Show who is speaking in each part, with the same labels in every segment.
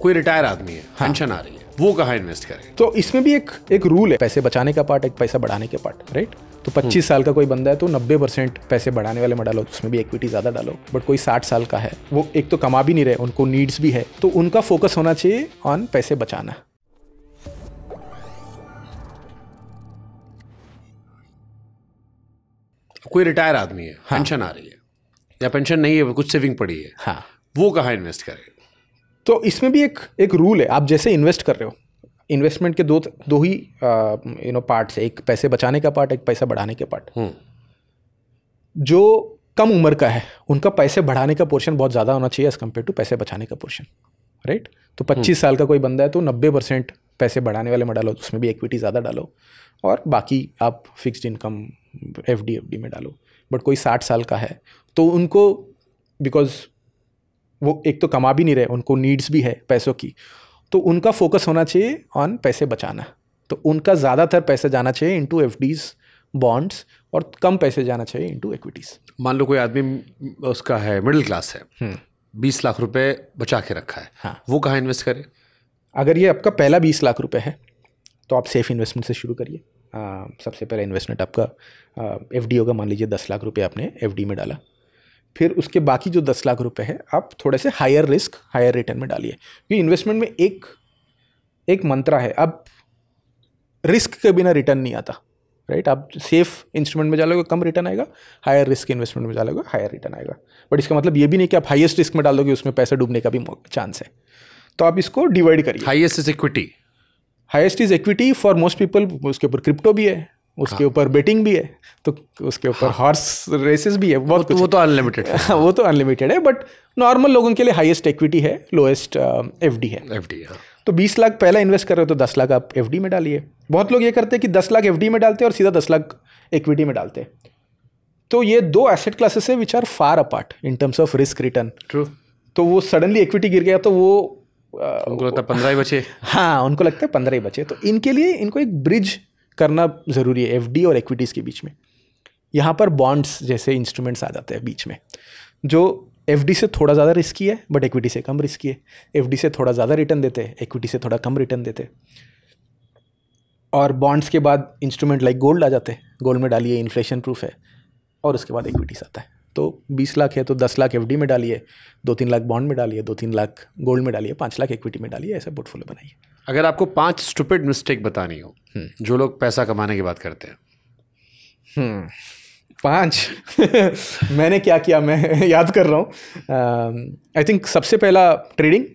Speaker 1: कोई रिटायर आदमी है, पेंशन आ रही है, वो कहाँ इन्वेस्ट करे?
Speaker 2: तो इसमें भी एक रूल है, पैसे बचाने का पार्ट, एक पैसा बढ़ाने के पार्ट, राइट? तो 25 साल का कोई बंदा है तो 90% पैसे बढ़ाने वाले में डालो, उसमें भी इक्विटी ज़्यादा डालो। बट कोई 60 साल का है, वो एक तो कमा भी नहीं रहे, उनको नीड्स भी है, तो उनका फोकस होना चाहिए ऑन पैसे बचाना।
Speaker 1: कोई रिटायर आदमी है, पेंशन आ रही है, या पेंशन नहीं है, कुछ सेविंग पड़ी है,
Speaker 2: हाँ,
Speaker 1: वो कहाँ इन्वेस्ट करे?
Speaker 2: तो इसमें भी एक रूल है, आप जैसे इन्वेस्ट कर रहे हो, इन्वेस्टमेंट के दो ही पार्ट्स है, एक पैसे बचाने का पार्ट, एक पैसा बढ़ाने के पार्ट। जो कम उम्र का है उनका पैसे बढ़ाने का पोर्शन बहुत ज़्यादा होना चाहिए एज कम्पेयर टू पैसे बचाने का पोर्शन, राइट? तो 25 साल का कोई बंदा है तो 90% पैसे बढ़ाने वाले में डालो, उसमें भी इक्विटी ज़्यादा डालो, और बाकी आप फिक्स्ड इनकम एफडी में डालो। बट कोई 60 साल का है तो उनको, बिकॉज वो एक तो कमा भी नहीं रहे, उनको नीड्स भी है पैसों की, तो उनका फोकस होना चाहिए ऑन पैसे बचाना। तो उनका ज़्यादातर पैसे जाना चाहिए इनटू एफडीज, बॉन्ड्स, और कम पैसे जाना चाहिए इनटू इक्विटीज़।
Speaker 1: मान लो कोई आदमी उसका है, मिडिल क्लास है, 20 लाख रुपए बचा के रखा है,
Speaker 2: हाँ,
Speaker 1: वो कहाँ इन्वेस्ट करे?
Speaker 2: अगर ये आपका पहला 20 लाख रुपए है तो आप सेफ इन्वेस्टमेंट से शुरू करिए। सबसे पहला इन्वेस्टमेंट आपका एफडी होगा, मान लीजिए 10 लाख रुपए आपने एफडी में डाला। फिर उसके बाकी जो 10 लाख रुपए है आप थोड़े से हायर रिस्क हायर रिटर्न में डालिए, क्योंकि इन्वेस्टमेंट में एक मंत्रा है, अब रिस्क के बिना रिटर्न नहीं आता, राइट? आप सेफ इंस्ट्रूमेंट में डालोगे कम रिटर्न आएगा, हायर रिस्क इन्वेस्टमेंट में डालोगे हायर रिटर्न आएगा। बट इसका मतलब ये भी नहीं कि आप हाईएस्ट रिस्क में डाल दोगे, उसमें पैसा डूबने का भी चांस है। तो आप इसको डिवाइड करिए।
Speaker 1: Highest is equity,
Speaker 2: highest is equity for most people. उसके ऊपर क्रिप्टो भी है, उसके ऊपर बेटिंग भी है, तो उसके ऊपर हॉर्स रेसेस भी है, बहुत कुछ।
Speaker 1: वो तो अनलिमिटेड है।
Speaker 2: वो तो अनलिमिटेड है, बट नॉर्मल लोगों के लिए हाईएस्ट इक्विटी है, लोएस्ट एफडी है।
Speaker 1: एफडी, हाँ।
Speaker 2: तो 20 लाख पहला इन्वेस्ट कर रहे हो तो 10 लाख आप एफडी में डालिए। बहुत लोग ये करते हैं कि 10 लाख एफडी में डालते हैं और सीधा 10 लाख इक्विटी में डालते हैं। तो ये दो एसेट क्लासेस है which are far apart in terms of risk return.
Speaker 1: True.
Speaker 2: तो वो सडनली इक्विटी गिर गया तो वो
Speaker 1: उनको लगता है 15 ही बचे।
Speaker 2: हाँ, उनको लगता है 15 ही बचे। तो इनके लिए इनको एक ब्रिज करना ज़रूरी है एफडी और इक्विटीज़ के बीच में। यहाँ पर बॉन्ड्स जैसे इंस्ट्रूमेंट्स आ जाते हैं बीच में, जो एफडी से थोड़ा ज़्यादा रिस्की है बट इक्विटी से कम रिस्की है। एफडी से थोड़ा ज़्यादा रिटर्न देते हैं, इक्विटी से थोड़ा कम रिटर्न देते हैं। और बॉन्ड्स के बाद इंस्ट्रूमेंट लाइक गोल्ड आ जाते हैं, गोल्ड में डालिए, इन्फ्लेशन प्रूफ है, और उसके बाद इक्विटीज आता है। तो 20 लाख है तो 10 लाख एफडी में डालिए, 2-3 लाख बॉन्ड में डालिए, 2-3 लाख गोल्ड में डालिए, 5 लाख इक्विटी में डालिए, ऐसा पोर्टफोलियो बनाइए।
Speaker 1: अगर आपको 5 स्टूपिड मिस्टेक बतानी हो जो लोग पैसा कमाने की बात करते हैं।
Speaker 2: 5 मैंने क्या किया, मैं याद कर रहा हूँ। आई थिंक सबसे पहला ट्रेडिंग,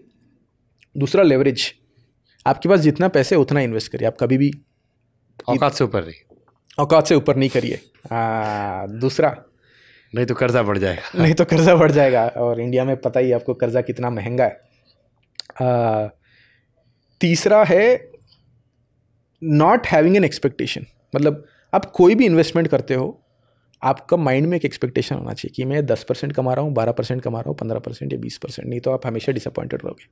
Speaker 2: दूसरा लेवरेज। आपके पास जितना पैसे है उतना इन्वेस्ट करिए, आप कभी भी
Speaker 1: औकात से ऊपर नहीं,
Speaker 2: औकात से ऊपर नहीं करिए। दूसरा,
Speaker 1: नहीं तो कर्जा बढ़ जाएगा।
Speaker 2: नहीं तो कर्जा बढ़ जाएगा, और इंडिया में पता ही आपको कर्जा कितना महंगा है। तीसरा है नॉट हैविंग एन एक्सपेक्टेशन। मतलब आप कोई भी इन्वेस्टमेंट करते हो, आपका माइंड में एक एक्सपेक्टेशन होना चाहिए कि मैं 10% कमा रहा हूँ, 12% कमा रहा हूँ, 15% या 20%, नहीं तो आप हमेशा डिसअपॉइंटेड रहोगे।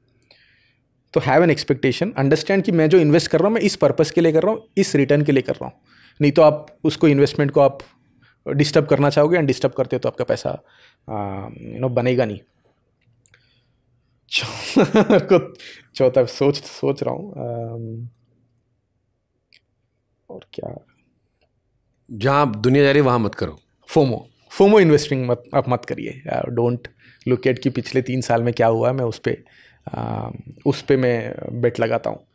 Speaker 2: तो हैव एन एक्सपेक्टेशन, अंडरस्टैंड कि मैं जो इन्वेस्ट कर रहा हूँ मैं इस पर्पस के लिए कर रहा हूँ, इस रिटर्न के लिए कर रहा हूँ। नहीं तो आप उसको इन्वेस्टमेंट को आप डिस्टर्ब करना चाहोगे, एंड डिस्टर्ब करते हो तो आपका पैसा बनेगा नहीं। चौथा सोच रहा हूँ और क्या,
Speaker 1: जहाँ दुनिया जा रही है वहाँ मत करो।
Speaker 2: फोमो इन्वेस्टिंग आप मत करिए। डोंट लुक एट कि पिछले 3 साल में क्या हुआ है, मैं उस पे मैं बेट लगाता हूँ।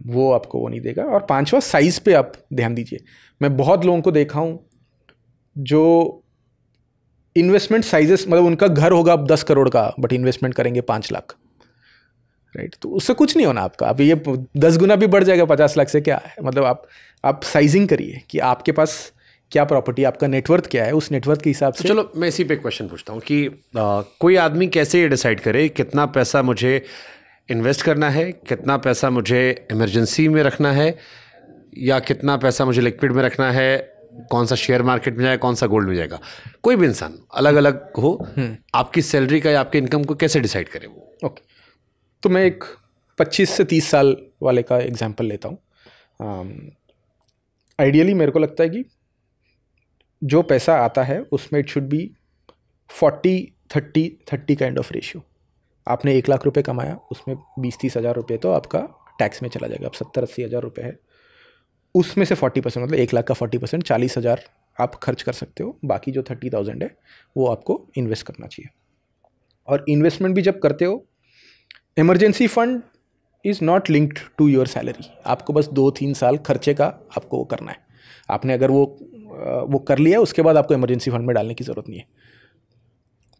Speaker 2: वो आपको वो नहीं देगा। और 5वां, साइज़ पे आप ध्यान दीजिए। मैं बहुत लोगों को देखा हूँ जो इन्वेस्टमेंट साइजेस, मतलब उनका घर होगा 10 करोड़ का बट इन्वेस्टमेंट करेंगे 5 लाख, राइट? तो उससे कुछ नहीं होना आपका। अब ये 10 गुना भी बढ़ जाएगा 50 लाख से, क्या है? मतलब आप साइजिंग करिए कि आपके पास क्या प्रॉपर्टी, आपका नेटवर्थ क्या है, उस नेटवर्थ के हिसाब से।
Speaker 1: चलो मैं इसी पे क्वेश्चन पूछता हूँ कि कोई आदमी कैसे ये डिसाइड करे कितना पैसा मुझे इन्वेस्ट करना है, कितना पैसा मुझे इमरजेंसी में रखना है, या कितना पैसा मुझे लिक्विड में रखना है, कौन सा शेयर मार्केट में जाएगा, कौन सा गोल्ड में जाएगा। कोई भी इंसान अलग अलग हो, आपकी सैलरी का या आपके इनकम को कैसे डिसाइड करे वो?
Speaker 2: ओके, तो मैं एक 25 से 30 साल वाले का एग्जांपल लेता हूँ। आइडियली मेरे को लगता है कि जो पैसा आता है उसमें it should be 40-30 kind of ratio. आपने 1 लाख रुपए कमाया, उसमें 20-30 हज़ार रुपये तो आपका टैक्स में चला जाएगा। अब 70-80 हज़ार रुपये है, उसमें से 40% मतलब 1 लाख का 40% 40 हज़ार आप खर्च कर सकते हो। बाकी जो 30,000 है वो आपको इन्वेस्ट करना चाहिए। और इन्वेस्टमेंट भी जब करते हो, emergency fund is not linked to your salary. आपको बस 2-3 साल खर्चे का आपको वो करना है। आपने अगर वो कर लिया, उसके बाद आपको इमरजेंसी फंड में डालने की ज़रूरत नहीं है।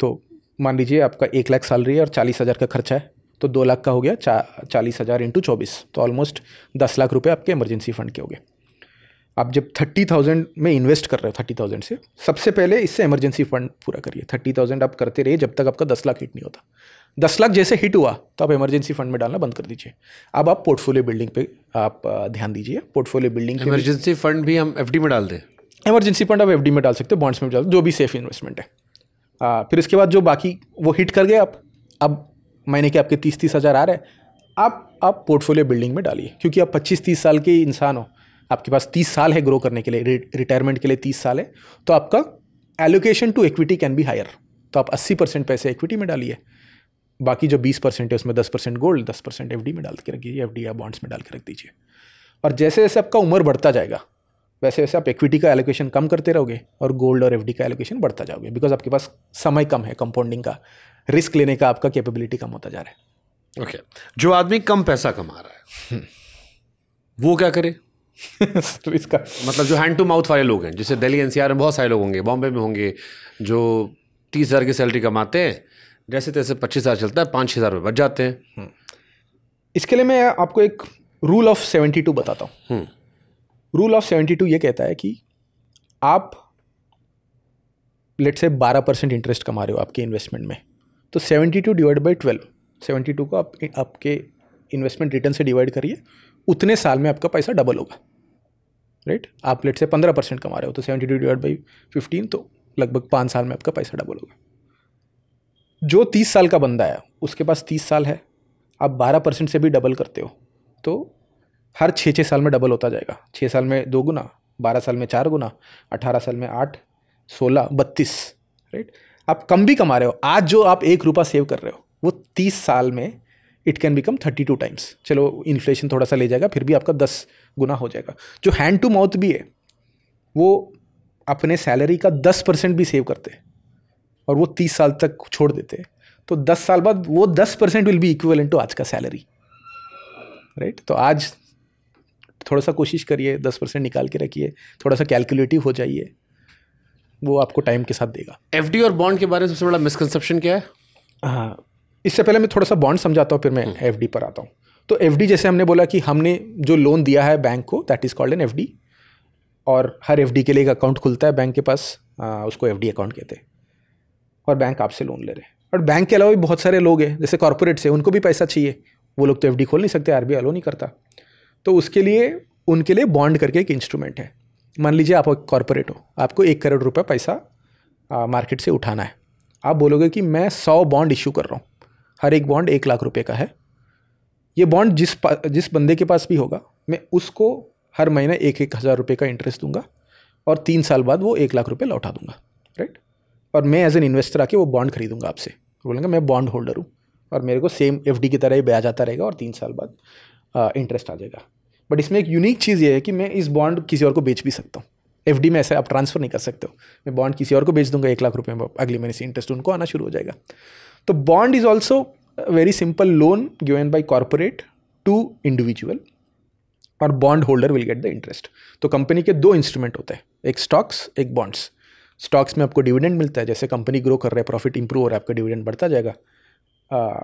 Speaker 2: तो मान लीजिए आपका 1 लाख सैलरी है और 40 हज़ार का खर्चा है, तो 2 लाख का हो गया 40 हज़ार इंटू 24, तो ऑलमोस्ट 10 लाख रुपए आपके इमरजेंसी फंड के हो गए। आप जब 30,000 में इन्वेस्ट कर रहे हो, 30,000 से सबसे पहले इससे इमरजेंसी फंड पूरा करिए। 30,000 आप करते रहिए जब तक आपका 10 लाख हिट नहीं होता। 10 लाख जैसे हिट हुआ तो आप इमरजेंसी फंड में डालना बंद कर दीजिए। अब आप पोर्टफोलियो बिल्डिंग पे आप ध्यान दीजिए। पोर्टफोलियो बिल्डिंग
Speaker 1: इमरजेंसी फंड भी हम एफडी में डाल दें?
Speaker 2: इमरजेंसी फंड आप एफडी में डाल सकते हो, बॉन्ड्स में डाल, जो भी सेफ इन्वेस्टमेंट है। फिर इसके बाद जो बाकी वो हिट कर गए आप, अब महीने के आपके 30-30 हज़ार आ रहे हैं, आप पोर्टफोलियो बिल्डिंग में डालिए। क्योंकि आप 25-30 साल के इंसान हो, आपके पास 30 साल है ग्रो करने के लिए, रिटायरमेंट के लिए 30 साल है, तो आपका allocation to equity can be higher. तो आप 80% पैसे इक्विटी में डालिए, बाकी जो 20% है उसमें 10% गोल्ड, 10% एफडी में डाल के रखिए, एफडी या बॉन्ड्स में डाल के रख दीजिए। और जैसे जैसे आपका उम्र बढ़ता जाएगा, वैसे वैसे आप इक्विटी का एलोकेशन कम करते रहोगे और गोल्ड और एफडी का एलोकेशन बढ़ता जाओगे। बिकॉज आपके पास समय कम है, कंपाउंडिंग का, रिस्क लेने का आपका कैपेबिलिटी कम होता जा रहा है।
Speaker 1: ओके जो आदमी कम पैसा कमा रहा है वो क्या करे?
Speaker 2: इसका
Speaker 1: मतलब जो हैंड टू माउथ वाले लोग हैं, जैसे दिल्ली एनसीआर में बहुत सारे लोग होंगे, बॉम्बे में होंगे, जो 30,000 की सैलरी कमाते हैं, जैसे तैसे 25,000 चलता है, 5-6 हज़ार रुपये बच जाते हैं।
Speaker 2: इसके लिए मैं आपको एक रूल ऑफ 72 बताता हूँ। रूल ऑफ 72 ये कहता है कि आप लेट से 12% इंटरेस्ट कमा रहे हो आपके इन्वेस्टमेंट में, तो 72 डिवाइड बाई 12, 72 को आप आपके इन्वेस्टमेंट रिटर्न से डिवाइड करिए, उतने साल में आपका पैसा डबल होगा। राइट? आप लेट से 15% कमा रहे हो, तो 72 डिवाइड बाई 15, तो लगभग 5 साल में आपका पैसा डबल होगा। जो 30 साल का बंदा है, उसके पास 30 साल है, आप 12% से भी डबल करते हो, तो हर 6-6 साल में डबल होता जाएगा। 6 साल में 2 गुना, 12 साल में 4 गुना, 18 साल में 8, 16, 32। राइट? आप कम भी कमा रहे हो, आज जो आप 1 रुपया सेव कर रहे हो, वो 30 साल में इट कैन बिकम 32 टाइम्स। चलो इन्फ्लेशन थोड़ा सा ले जाएगा, फिर भी आपका 10 गुना हो जाएगा। जो हैंड टू माउथ भी है, वो अपने सैलरी का 10% भी सेव करते हैं और वो 30 साल तक छोड़ देते हैं, तो 10 साल बाद वो 10% विल बी इक्विवेलेंट टू आज का सैलरी। राइट? तो आज थोड़ा सा कोशिश करिए, 10% निकाल के रखिए, थोड़ा सा कैलकुलेटिव हो जाइए, वो आपको टाइम के साथ देगा।
Speaker 1: एफडी और बॉन्ड के बारे में सबसे बड़ा मिसकंसेप्शन क्या है?
Speaker 2: हाँ, इससे पहले मैं थोड़ा सा बॉन्ड समझाता हूँ, फिर मैं एफडी पर आता हूँ। तो एफडी, जैसे हमने बोला कि हमने जो लोन दिया है बैंक को, that is called an FD, और हर एफडी के लिए एक अकाउंट खुलता है बैंक के पास, उसको एफडी अकाउंट कहते हैं, और बैंक आपसे लोन ले रहे हैं। और बैंक के अलावा भी बहुत सारे लोग हैं, जैसे कॉर्पोरेट्स हैं, उनको भी पैसा चाहिए, वो लोग तो एफडी खोल नहीं सकते, आरबीआई अलो नहीं करता, तो उसके लिए उनके लिए बॉन्ड करके एक इंस्ट्रूमेंट है। मान लीजिए आप एक कॉर्पोरेट हो, आपको 1 करोड़ रुपये पैसा मार्केट से उठाना है। आप बोलोगे कि मैं 100 बॉन्ड इशू कर रहा हूँ, हर एक बॉन्ड 1 लाख रुपए का है। ये बॉन्ड जिस बंदे के पास भी होगा, मैं उसको हर महीने 1-1 हज़ार रुपये का इंटरेस्ट दूंगा और 3 साल बाद वो 1 लाख रुपये लौटा दूंगा। राइट? और मैं एज एन इन्वेस्टर आके वो बॉन्ड खरीदूंगा आपसे, बोलेंगे मैं बॉन्ड होल्डर हूँ और मेरे को सेम एफडी की तरह ही ब्याज आता रहेगा और 3 साल बाद इंटरेस्ट आ जाएगा। बट इसमें एक यूनिक चीज़ ये है कि मैं इस बॉन्ड किसी और को बेच भी सकता हूँ। एफडी में ऐसे आप ट्रांसफ़र नहीं कर सकते हो। मैं बॉन्ड किसी और को बेच दूंगा 1 लाख रुपये में, अगले महीने से इंटरेस्ट उनको आना शुरू हो जाएगा। तो bond is also very simple loan given by corporate to individual, और bond holder will get the interest. तो कंपनी के 2 इंस्ट्रूमेंट होते हैं, एक स्टॉक्स, एक बॉन्ड्स। स्टॉक्स में आपको डिविडेंड मिलता है, जैसे कंपनी ग्रो कर रहा है, प्रॉफिट इंप्रूव हो रहा है, आपका डिविडेंड बढ़ता जाएगा।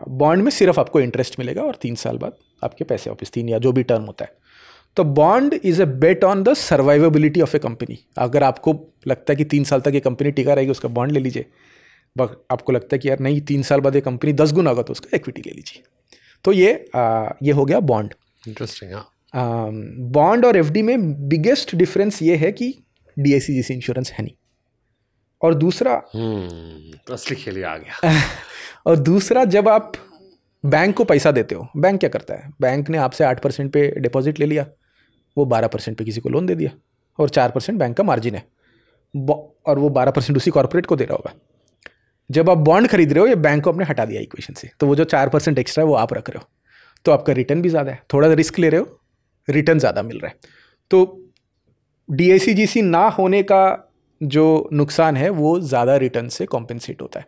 Speaker 2: बॉन्ड में सिर्फ आपको इंटरेस्ट मिलेगा और 3 साल बाद आपके पैसे वापस, 3 या जो भी टर्म होता है। तो bond is a bet on the survivability of A company. अगर आपको लगता है कि 3 साल तक ये कंपनी टिका रहेगी, उसका बॉन्ड ले लीजिए। आपको लगता है कि यार नहीं, 3 साल बाद ये कंपनी 10 गुना होगा, तो उसका इक्विटी ले लीजिए। तो ये हो गया बॉन्ड।
Speaker 1: इंटरेस्टिंग।
Speaker 2: बॉन्ड और एफडी में बिगेस्ट डिफरेंस ये है कि डीआईसी जैसी इंश्योरेंस है नहीं, और दूसरा
Speaker 1: असली खेल आ गया।
Speaker 2: और दूसरा, जब आप बैंक को पैसा देते हो, बैंक क्या करता है, बैंक ने आपसे 8% पे डिपॉजिट ले लिया, वो 12% पे किसी को लोन दे दिया, और 4% बैंक का मार्जिन है, और वो 12% उसी कॉर्पोरेट को दे रहा होगा। जब आप बॉन्ड खरीद रहे हो, ये बैंक को आपने हटा दिया इक्वेशन से, तो वो जो 4% एक्स्ट्रा है वो आप रख रहे हो, तो आपका रिटर्न भी ज़्यादा है, थोड़ा रिस्क ले रहे हो, रिटर्न ज़्यादा मिल रहा है। तो DICGC ना होने का जो नुकसान है वो ज़्यादा रिटर्न से कॉम्पेंसेट होता है।